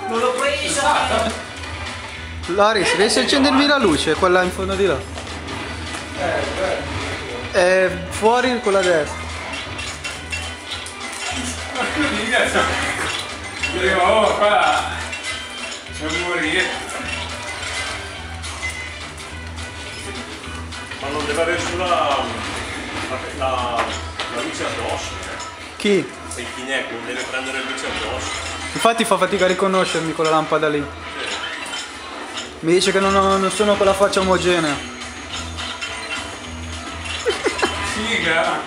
Non l'ho preso! Loris, riesci a accendermi la luce, quella in fondo di là? È fuori con la destra. Oh, qua c'è morire. Ma non deve avere sulla la luce addosso, Chi? Se il Kinect non deve prendere luce addosso. Infatti fa fatica a riconoscermi con la lampada lì. Mi dice che non sono con la faccia omogenea. Figa!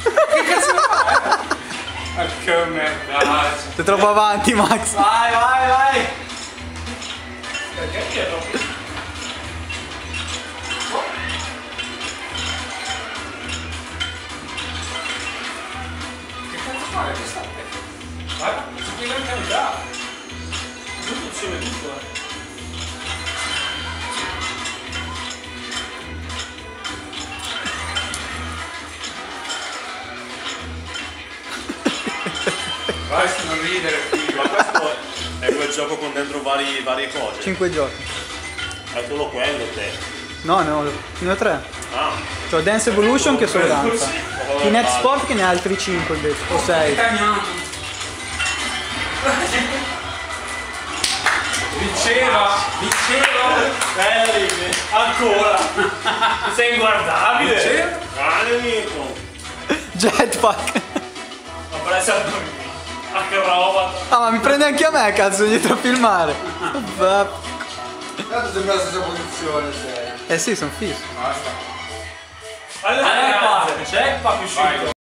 Che cazzo fai? Ma che merda! Sei troppo avanti, Max. Vai, vai, vai! Perché dietro? Che cazzo fai? Che sta? Guarda, si chiede anche a già! Tutto insieme tutto, Vai, non ridere, figlio. Ma questo è quel gioco con dentro varie cose. 5 giochi. È solo quello te. No, ne ho 3. Ah, C'ho Dance Evolution che solo danza. Kinect Sport che ne ha altri 5 invece. O 6. Vinceva! Ancora! Sei inguardabile! Vinceva? grande amico. Jetpack. Ma preso a che roba! Ah, ma mi prende anche a me, cazzo, dietro a filmare. Vabbè. Tanto sembra la stessa posizione, sei. Eh sì, sono fisso. Basta. Allora, c'è qua più